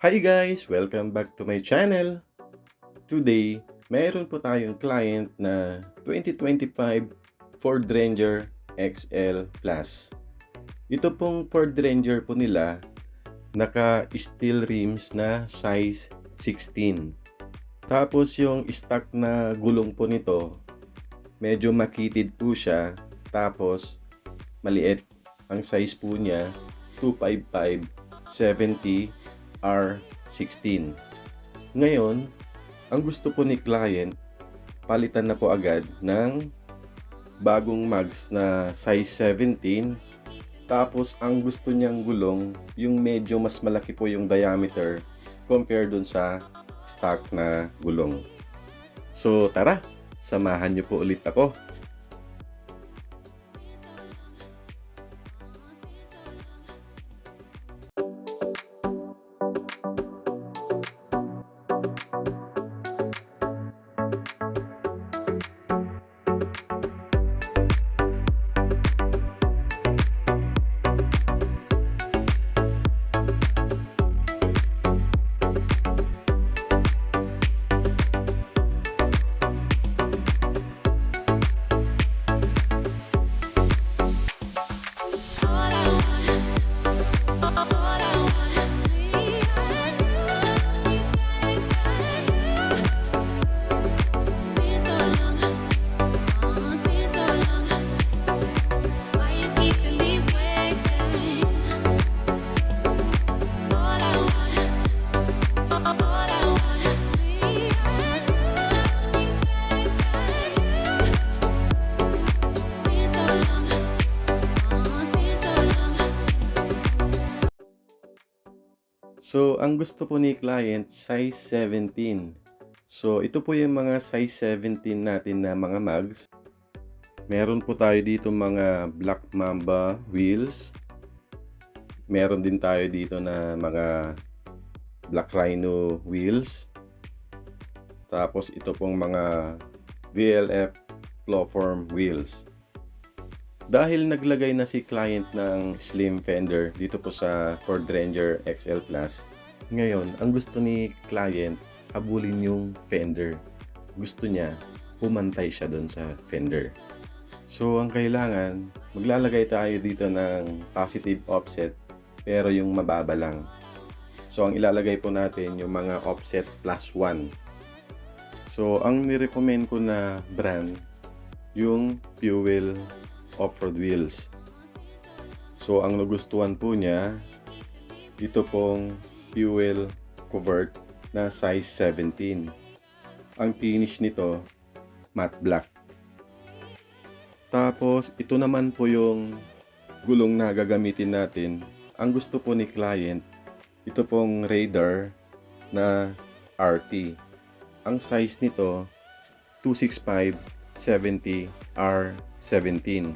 Hi guys! Welcome back to my channel. Today, mayroon po tayong client na 2025 Ford Ranger XL Plus. Ito pong Ford Ranger po nila, naka-steel rims na size 16. Tapos yung stock na gulong po nito, medyo makitid po siya. Tapos, maliit. Ang size po niya, 255/70 R16. Ngayon, ang gusto po ni client, palitan na po agad ng bagong mags na size 17. Tapos, ang gusto niyang gulong, yung medyo mas malaki po yung diameter compare dun sa stock na gulong. So, tara! Samahan niyo po ulit ako. So, ang gusto po ni client, size 17. So, ito po yung mga size 17 natin na mga mags. Meron po tayo dito mga Black Mamba wheels. Meron din tayo dito na mga Black Rhino wheels. Tapos, ito pong mga VLF Flowform wheels. Dahil naglagay na si client ng slim fender dito po sa Ford Ranger XL Plus, ngayon, ang gusto ni client, habulin yung fender. Gusto niya, pumantay siya doon sa fender. So, ang kailangan, maglalagay tayo dito ng positive offset, pero yung mababa lang. So, ang ilalagay po natin yung mga offset +1. So, ang nirecommend ko na brand, yung Fuel off-road wheels. So, ang nagustuhan po niya, ito pong Fuel Covert na size 17. Ang finish nito, matte black. Tapos, ito naman po yung gulong na gagamitin natin. Ang gusto po ni client, ito pong Raider na RT. Ang size nito, 265/70 R17.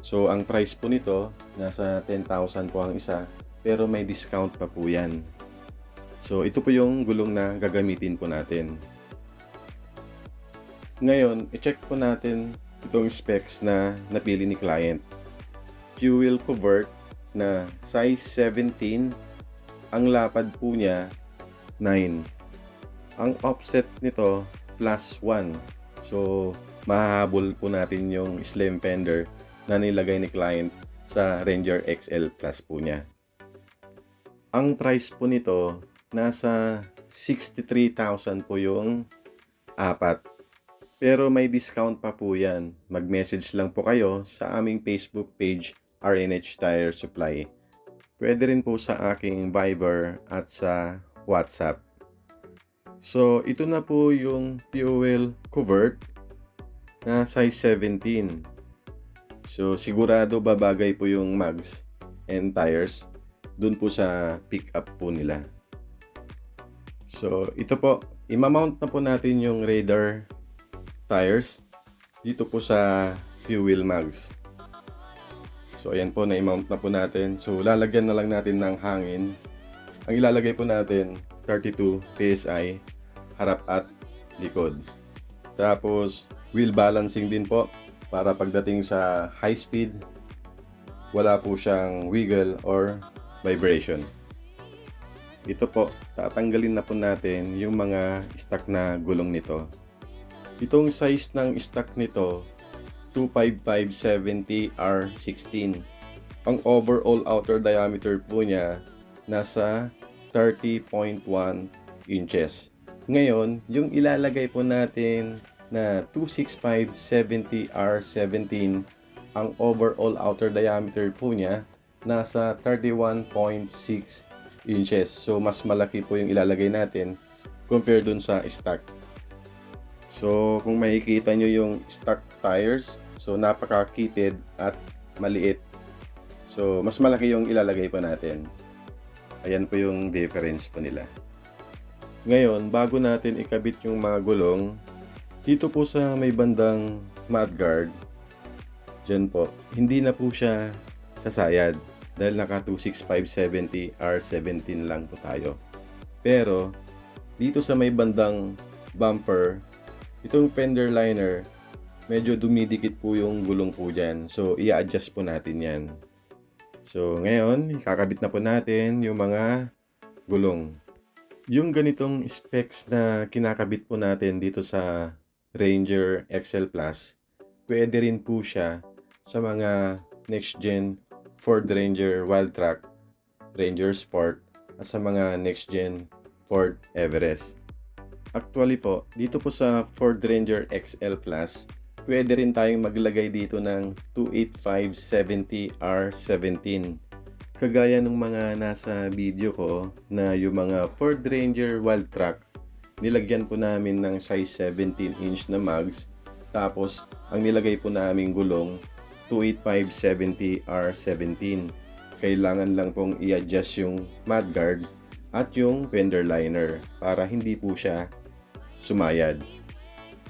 So, ang price po nito, nasa 10,000 po ang isa, pero may discount pa po yan. So, ito po yung gulong na gagamitin po natin. Ngayon, i-check po natin itong specs na napili ni client. Fuel Covert na size 17, ang lapad po niya 9. Ang offset nito +1. So, mahahabol po natin yung slim fender na nilagay ni client sa Ranger XL Plus po niya. Ang price po nito, nasa 63,000 po yung apat. Pero may discount pa po yan. Mag-message lang po kayo sa aming Facebook page, RNH Tire Supply. Pwede rin po sa aking Viber at sa WhatsApp. So, ito na po yung Fuel Covert na size 17. So, sigurado babagay po yung mags and tires dun po sa pick-up po nila. So, ito po, imamount na po natin yung Raider tires dito po sa fuel mags. So, ayan po, na-mount na po natin. So, lalagyan na lang natin ng hangin. Ang ilalagay po natin, 32 PSI, harap at likod. Tapos, wheel balancing din po para pagdating sa high speed, wala po siyang wiggle or vibration. ito po, tatanggalin na po natin yung mga stock na gulong nito. Itong size ng stock nito, 255/70 R16. Ang overall outer diameter po niya, nasa 30.1 inches. Ngayon, yung ilalagay po natin na 265/70 R17, ang overall outer diameter po niya, nasa 31.6 inches. So, mas malaki po yung ilalagay natin compare dun sa stock. So, kung makikita nyo yung stock tires, so napaka-kitted at maliit. So, mas malaki yung ilalagay po natin. Ayan po yung difference po nila. Ngayon, bago natin ikabit yung mga gulong, dito po sa may bandang mudguard, dyan po, hindi na po siya sasayad dahil naka 265/70 R17 lang po tayo. Pero, dito sa may bandang bumper, itong fender liner, medyo dumidikit po yung gulong po dyan. So, i-adjust po natin yan. So, ngayon, kakabit na po natin yung mga gulong. Yung ganitong specs na kinakabit po natin dito sa Ranger XL Plus, pwede rin po siya sa mga next-gen Ford Ranger Wildtrak, Ranger Sport, at sa mga next-gen Ford Everest. Actually po, dito po sa Ford Ranger XL Plus, pwede rin tayong maglagay dito ng 285/70 R17. Kagaya ng mga nasa video ko na yung mga Ford Ranger Wildtrak, nilagyan po namin ng size 17-inch na mags. Tapos, ang nilagay po namin gulong, 285/70 R17. Kailangan lang pong i-adjust yung mudguard at yung fender liner para hindi po siya sumayad.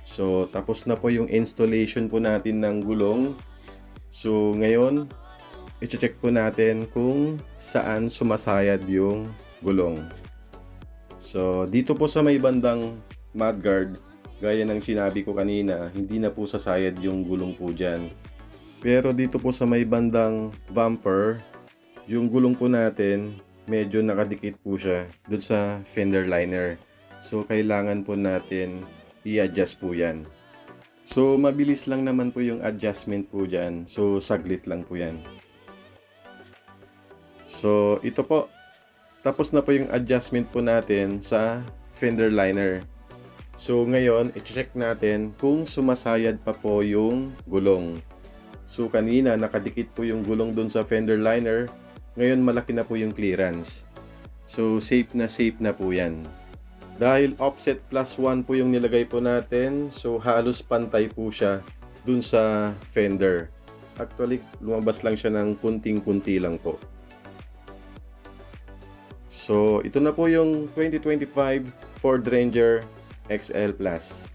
So, tapos na po yung installation po natin ng gulong. So, ngayon, i-check po natin kung saan sumasayad yung gulong. So, dito po sa may bandang mudguard, gaya ng sinabi ko kanina, hindi na po sasayad yung gulong po dyan. Pero dito po sa may bandang bumper, yung gulong po natin, medyo nakadikit po siya dun sa fender liner. So, kailangan po natin i-adjust po yan. So, mabilis lang naman po yung adjustment po dyan. So, saglit lang po yan. So, ito po. Tapos na po yung adjustment po natin sa fender liner. So, ngayon, i-check natin kung sumasayad pa po yung gulong. So, kanina, nakadikit po yung gulong dun sa fender liner. Ngayon, malaki na po yung clearance. So, safe na po yan. Dahil offset +1 po yung nilagay po natin, so halos pantay po siya dun sa fender. Actually, lumabas lang siya ng kunting-kunti lang po. So, ito na po yung 2025 Ford Ranger XL Plus.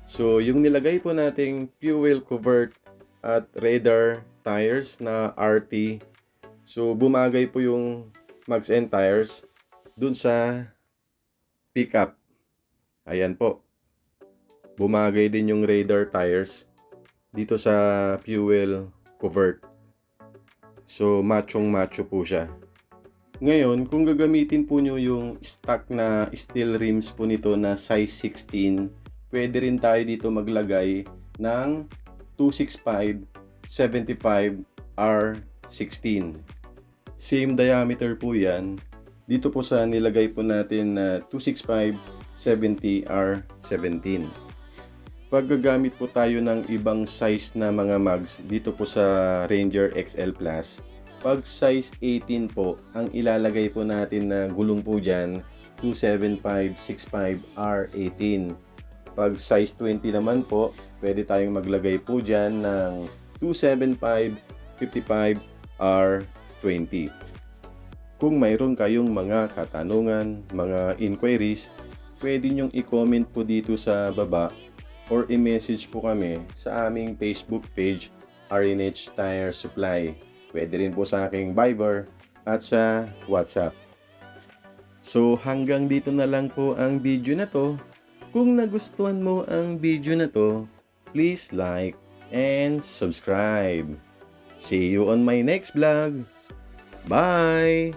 So, yung nilagay po nating fuel covert at radar tires na RT. So, bumagay po yung Max N tires dun sa pickup. Ayan po. Bumagay din yung radar tires dito sa fuel covert. So, machong-macho po siya. Ngayon, kung gagamitin po nyo yung stock na steel rims po nito na size 16, pwede rin tayo dito maglagay ng 265/75 R16. Same diameter po yan. Dito po sa nilagay po natin na 265/70 R17. Pag gagamit po tayo ng ibang size na mga mags dito po sa Ranger XL Plus, pag size 18 po, ang ilalagay po natin na gulong po dyan, 275/65 R18. Pag size 20 naman po, pwede tayong maglagay po dyan ng 275/55 R20. Kung mayroon kayong mga katanungan, mga inquiries, pwede nyong i-comment po dito sa baba or i-message po kami sa aming Facebook page, RNH Tire Supply. Pwede rin po sa aking Viber at sa WhatsApp. So hanggang dito na lang po ang video na to. Kung nagustuhan mo ang video na to, please like and subscribe. See you on my next vlog. Bye!